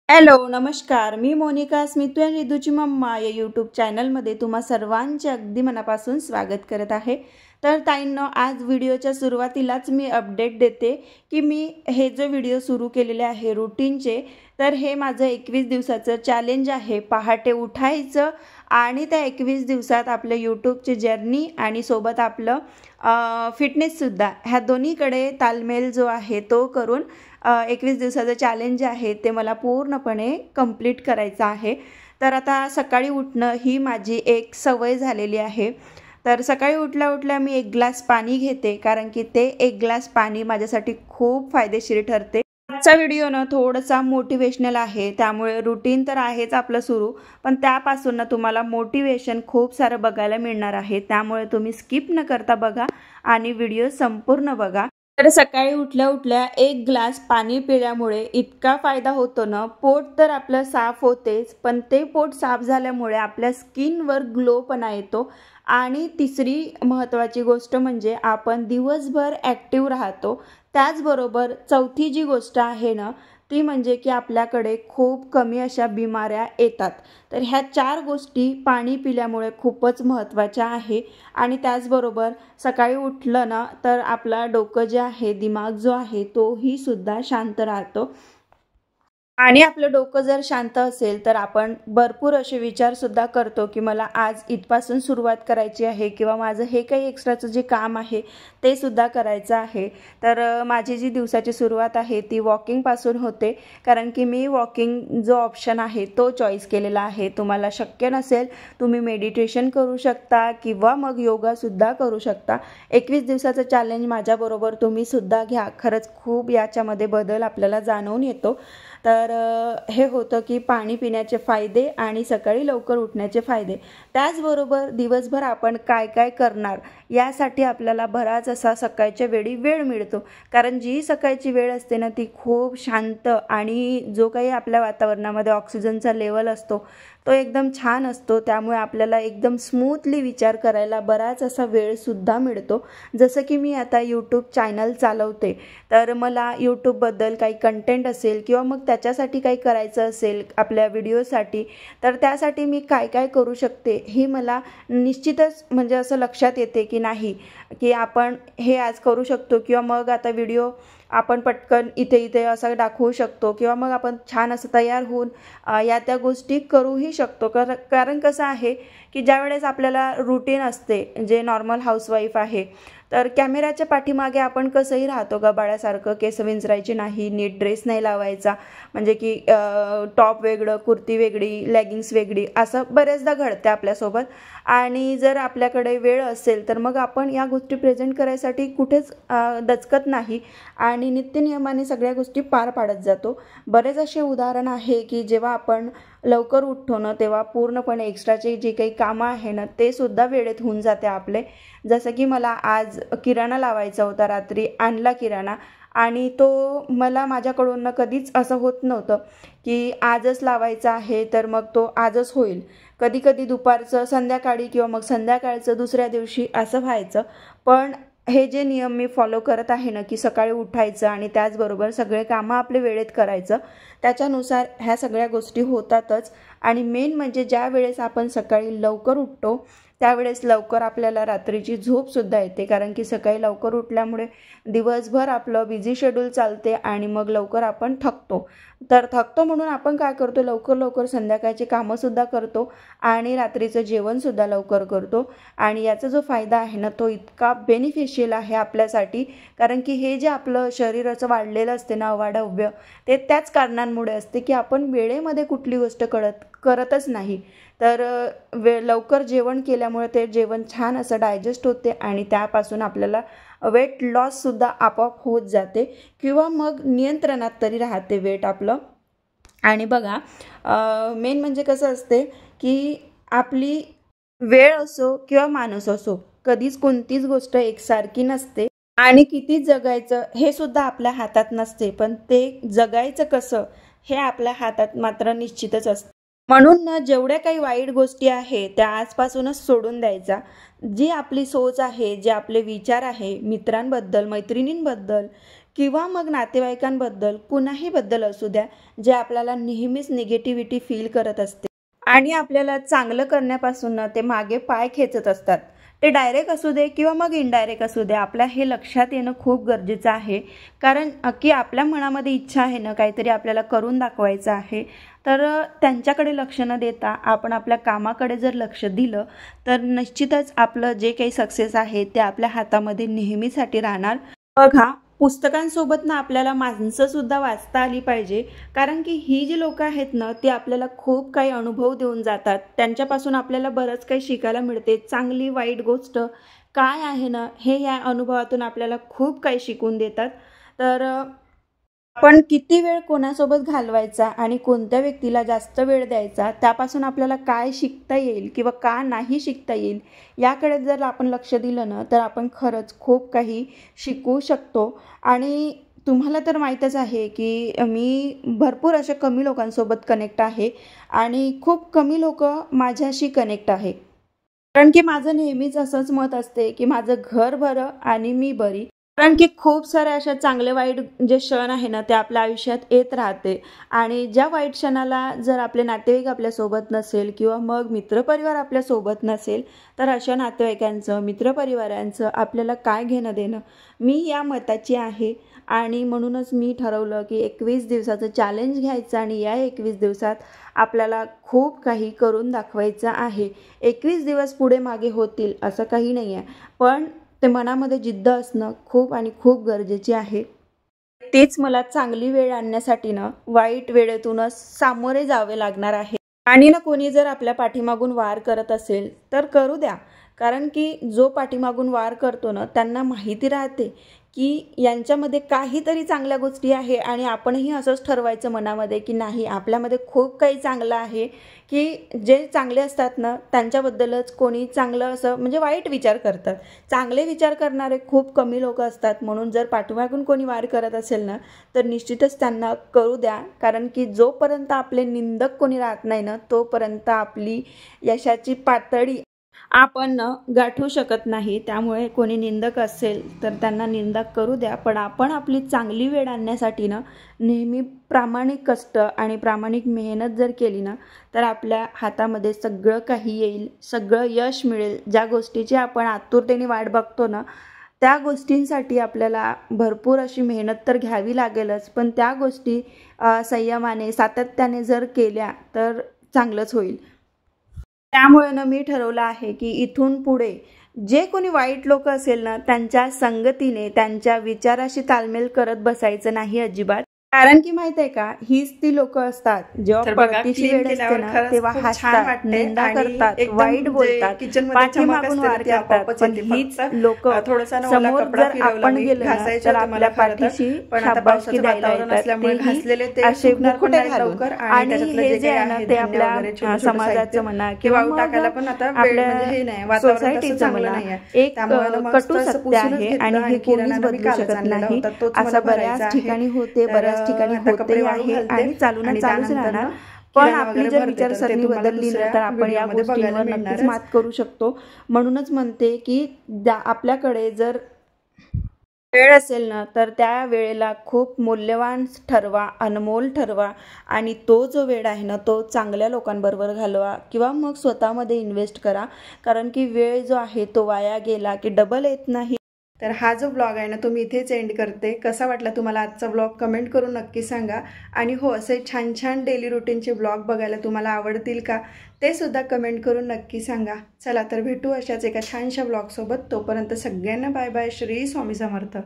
Hello, नमस्कार. मी मोनिका स्मितू आणि रिदूची mamma या यूट्यूब चॅनलमध्ये तुम्हा सर्वांचे अगदी मनापासून स्वागत करत आहे. तर ताईंनो, आज व्हिडिओच्या सुरुवातीलाच मी अपडेट देते की मी हे जो व्हिडिओ सुरू केलेले आहे रूटीनचे, तर हे माझं 21 दिवसाचं चॅलेंज आहे. पहाटे उठायचं आणि त्या 21 दिवसात आपलं यूट्यूबची जर्नी आणि सोबत आपलं फिटनेससुद्धा, ह्या दोन्हीकडे तालमेल जो आहे तो करून 21 दिवसाचं चॅलेंज आहे ते मला पूर्णपणे कंप्लीट करायचं आहे. तर आता सकाळी उठणं ही माझी एक सवय झालेली आहे. तर सकाळी उठल्या उठल्या मी 1 ग्लास पाणी घेते, कारण की ते 1 ग्लास पाणी माझ्यासाठी खूप फायदेशीर ठरते. आजचा व्हिडिओ ना थोडासा मोटिवेशनल आहे, त्यामुळे रुटीन तर आहेच आपलं सुरू, पण त्यापासून ना तुम्हाला मोटिवेशन खूप सारं बघायला मिळणार आहे. त्यामुळे तुम्ही स्किप न करता बघा आणि व्हिडिओ संपूर्ण बघा. तर सकाळी उठल्या उठल्या 1 ग्लास पाणी पिल्यामुळे इतका फायदा होतो ना, पोट तर आपलं साफ होतेच, पण ते पोट साफ झाल्यामुळे आपल्या स्किनवर ग्लोपणा येतो. आणि तिसरी महत्त्वाची गोष्ट म्हणजे आपण दिवसभर ॲक्टिव्ह राहतो. त्याचबरोबर चौथी जी गोष्ट आहे ना, ती म्हणजे की आपल्याकडे खूप कमी अशा बिमाऱ्या येतात. तर ह्या 4 गोष्टी पाणी पिल्यामुळे खूपच महत्त्वाच्या आहे. आणि त्याचबरोबर सकाळी उठलं ना, तर आपला डोकं जे आहे, दिमाग जो आहे, तोही सुद्धा शांत राहतो. आणि आपलं डोकं जर शांत असेल तर आपण भरपूर असे विचारसुद्धा करतो की मला आज इथपासून सुरुवात करायची आहे किंवा माझं हे काही एक्स्ट्राचं जे काम आहे ते सुद्धा करायचं आहे. तर माझी जी दिवसाची सुरुवात आहे ती वॉकिंगपासून होते, कारण की मी वॉकिंग जो ऑप्शन आहे तो चॉईस केलेला आहे. तुम्हाला शक्य नसेल तुम्ही मेडिटेशन करू शकता किंवा मग योगासुद्धा करू शकता. 21 दिवसाचं चॅलेंज माझ्याबरोबर तुम्हीसुद्धा घ्या. खरंच खूप याच्यामध्ये बदल आपल्याला जाणवून येतो. तर हे होतं की पाणी पिण्याचे फायदे आणि सकाळी लवकर उठण्याचे फायदे. त्याचबरोबर दिवसभर आपण काय काय करणार यासाठी आपल्याला बराच असा सकाळच्या वेळी वेळ मिळतो, कारण जी सकाळची वेळ असते ना ती खूप शांत आणि जो काही आपल्या वातावरणामध्ये ऑक्सिजनचा लेवल असतो तो एकदम छान असतो. त्यामुळे आपल्याला एकदम स्मूथली विचार करायला बराच असा वेळसुद्धा मिळतो. जसं की मी आता यूट्यूब चॅनल चालवते, तर मला यूट्यूबबद्दल काही कंटेंट असेल किंवा मग त्याच्यासाठी काही करायचं असेल आपल्या व्हिडिओसाठी, तर त्यासाठी मी काय काय करू शकते ही मला निश्चितच म्हणजे असं लक्षात येते की नाही, की आपण हे आज करू शकतो किंवा मग आता व्हिडिओ आपण पटकन इथे इथे असं दाखवू शकतो किंवा मग आपण छान असं तयार होऊन या त्या गोष्टी करूही शकतो. कारण कसं आहे की ज्यावेळेस आपल्याला रूटीन असते, जे नॉर्मल हाऊसवाईफ आहे, तर कॅमेऱ्याच्या पाठीमागे आपण कसंही राहतो गबाळ्यासारखं, केस विंचरायचे नाही, नीट ड्रेस नाही लावायचा, म्हणजे की टॉप वेगळं, कुर्ती वेगळी, लेगिंग्स वेगळी, असं बरेचदा घडते आपल्यासोबत. आणि जर आपल्याकडे वेळ असेल तर मग आपण या गोष्टी प्रेझेंट करायसाठी कुठेच दचकत नाही आणि नित्यनियमाने सगळ्या गोष्टी पार पाडत जातो. बरेच असे उदाहरण आहे की जेव्हा आपण लवकर उठतो ना, तेव्हा पूर्णपणे एक्स्ट्राचे जे काही कामं आहे ना ते सुद्धा वेळेत होऊन जाते आपले. जसं की मला आज किराणा लावायचा होता, रात्री आणला किराणा आणि तो मला माझ्याकडून कधीच असं होत नव्हतं की आजच लावायचा आहे तर मग तो आजच होईल. कधी कधी दुपारचं, संध्याकाळी किंवा मग संध्याकाळचं दुसऱ्या दिवशी असं व्हायचं. पण हे जे नियम मी फॉलो करत आहे ना, की सकाळी उठायचं आणि त्याचबरोबर सगळे कामं आपले वेळेत करायचं, त्याच्यानुसार ह्या सगळ्या गोष्टी होतातच. आणि मेन म्हणजे ज्या वेळेस आपण सकाळी लवकर उठतो त्यावेळेस लवकर आपल्याला रात्रीची झोपसुद्धा येते, कारण की सकाळी लवकर उठल्यामुळे दिवसभर आपलं बिझी शेड्यूल चालते आणि मग लवकर आपण थकतो. तर थकतो म्हणून आपण काय करतो, लवकर लवकर संध्याकाळची कामंसुद्धा करतो आणि रात्रीचं जेवणसुद्धा लवकर करतो. आणि याचा जो फायदा आहे ना तो इतका बेनिफिशियल आहे आपल्यासाठी, कारण की हे जे आपलं शरीराचं वाढलेलं असते ना अवाढव्य, ते त्याच कारणांमुळे असते की आपण वेळेमध्ये कुठली गोष्ट करतच नाही. तर लवकर जेवण केल्यामुळे ते जेवण छान असं डायजेस्ट होते आणि त्यापासून आपल्याला वेट लॉससुद्धा आपोआप होत जाते किंवा मग नियंत्रणात तरी राहते वेट आपलं. आणि बघा, मेन म्हणजे कसं असते की आपली वेळ असो किंवा माणूस असो, कधीच कोणतीच गोष्ट एकसारखी नसते आणि किती जगायचं हे सुद्धा आपल्या हातात नसते, पण ते जगायचं कसं हे आपल्या हातात मात्र निश्चितच असतं. म्हणून ना, जेवढ्या काही वाईट गोष्टी आहेत त्या आजपासूनच सोडून द्यायचा. जी आपली सोच आहे, जे आपले विचार आहे मित्रांबद्दल, मैत्रिणींबद्दल किंवा मग नातेवाईकांबद्दल कुणाही बद्दल असू द्या, जे आपल्याला नेहमीच निगेटिव्हिटी फील करत असते आणि आपल्याला चांगलं करण्यापासून ते मागे पाय खेचत असतात. ते डायरेक्ट असू दे किंवा मग इनडायरेक्ट असू दे, आपल्या हे लक्षात येणं खूप गरजेचं आहे. कारण की आपल्या मनामध्ये इच्छा आहे ना, काहीतरी आपल्याला करून दाखवायचं आहे. तर त्यांच्याकडे लक्ष न देता आपण आपल्या कामाकडे जर लक्ष दिलं तर निश्चितच आपलं जे काही सक्सेस आहे ते आपल्या हातामध्ये नेहमीसाठी राहणार. बघा, पुस्तकांसोबत ना आपल्याला माणसंसुद्धा वाचता आली पाहिजे. कारण की ही जी लोकं आहेत ना, ती आपल्याला खूप काही अनुभव देऊन जातात. त्यांच्यापासून आपल्याला बरंच काही शिकायला मिळते. चांगली वाईट गोष्ट काय आहे ना, हे या अनुभवातून आपल्याला खूप काही शिकवून देतात. तर आपण किती वेळ कोणासोबत घालवायचा आणि कोणत्या व्यक्तीला जास्त वेळ द्यायचा, त्यापासून आपल्याला काय शिकता येईल किंवा का नाही शिकता येईल, याकडे जर आपण लक्ष दिलं ना, तर आपण खरंच खूप काही शिकू शकतो. आणि तुम्हाला तर माहीतच आहे की मी भरपूर अशा कमी लोकांसोबत कनेक्ट आहे आणि खूप कमी लोकं माझ्याशी कनेक्ट आहे. कारण की माझं नेहमीच असंच मत असते की माझं घर बरं आणि मी बरी. कारण की खूप साऱ्या अशा चांगले वाईट जे क्षण आहे ना, ते आपल्या आयुष्यात येत राहते आणि ज्या वाईट क्षणाला जर आपले नातेवाईक आपल्यासोबत नसेल किंवा मग मित्रपरिवार आपल्यासोबत नसेल, तर अशा नातेवाईकांचं, मित्रपरिवारांचं आपल्याला काय घेणं देणं. मी या मताची आहे आणि म्हणूनच मी ठरवलं की 21 दिवसाचं चॅलेंज घ्यायचं आणि या 21 दिवसात आपल्याला खूप काही करून दाखवायचं आहे. 21 दिवस पुढे मागे होतील असं काही नाही आहे, पण ते मनामध्ये जिद्द असणं खूप आणि खूप गरजेची आहे. तेच मला चांगली वेळ आणण्यासाठी ना वाईट वेळेतूनच सामोरे जावे लागणार आहे. आणि ना कोणी जर आपल्या पाठीमागून वार करत असेल तर करू द्या. कारण की जो पाठीमागून वार करतो ना, त्यांना माहिती राहते की यांच्यामध्ये काहीतरी चांगल्या गोष्टी आहे आणि आपणही असंच ठरवायचं मनामध्ये की नाही, आपल्यामध्ये खूप काही चांगलं आहे. की जे चांगले असतात ना, त्यांच्याबद्दलच कोणी चांगलं असं म्हणजे वाईट विचार करतात. चांगले विचार करणारे खूप कमी लोक असतात. म्हणून जर पाठीमागून कोणी वार करत असेल ना, तर निश्चितच त्यांना करू द्या. कारण की जोपर्यंत आपले निंदक कोणी राहत नाही ना, तोपर्यंत आपली यशाची पातळी आपण गाठू शकत नाही. त्यामुळे कोणी निंदक असेल तर त्यांना निंदा करू द्या, पण आपण आपली चांगली वेळ आणण्यासाठी ना नेहमी प्रामाणिक कष्ट आणि प्रामाणिक मेहनत जर केली ना, तर आपल्या हातामध्ये सगळं काही येईल, सगळं यश मिळेल. ज्या गोष्टीची आपण आतुरतेने वाट बघतो ना, त्या गोष्टींसाठी आपल्याला भरपूर अशी मेहनत तर घ्यावी लागेलच, पण त्या गोष्टी संयमाने, सातत्याने जर केल्या तर चांगलंच होईल. त्यामुळे ना मी ठरवलं आहे की इथून पुढे जे कोणी वाईट लोक असेल ना, त्यांच्या संगतीने, त्यांच्या विचाराशी तालमेल करत बसायचं नाही अजिबात. कारण की माहित आहे का, हीच ती लोक असतात जेव्हा पळतीची वेळ असते ना, तेव्हा हसतात, निंदा करतात, वाईट बोलतात, पाठीमागून वार करतात. पण हीच लोक समोर जर आपण गेलो ना, तर आपल्या पाठीशी शाबासकी द्यायला येतात. असे मुकुटे घालून. आणि हे जे आहे ना, ते आपल्या समाजाचं म्हणा किंवा आपल्या सोसायटीचं म्हणा एक कटू सत्य आहे आणि हे कोणीच बदलू शकत नाही. असं बऱ्याच ठिकाणी होते, बऱ्याच ठिकाणी होते आहे आणि चालूनच राहणार. पण आपली जर विचारसरणी बदलली ना, तर आपण या गोष्टींवर नक्कीच मात करू शकतो. म्हणूनच म्हणते की आपल्याकडे जर वेळ असेल ना, तर त्या वेळेला खूप मूल्यवान ठरवा, अनमोल ठरवा आणि तो जो वेळ आहे ना, तो चांगल्या लोकांबरोबर घालवा किंवा मग स्वतःमध्ये इन्व्हेस्ट करा. कारण की वेळ जो आहे तो वाया गेला की डबल येत नाही. तर हा जो ब्लॉग आहे ना, तो मी इथेच एंड करते. कसा वाटला तुम्हाला आजचा ब्लॉग कमेंट करून नक्की सांगा. आणि हो, असे छान छान डेली रुटीनचे ब्लॉग बघायला तुम्हाला आवडतील का, ते सुद्धा कमेंट करून नक्की सांगा. चला तर भेटू अशाच एका छानशा ब्लॉगसोबत. तोपर्यंत सगळ्यांना बाय बाय. श्री स्वामी समर्थ.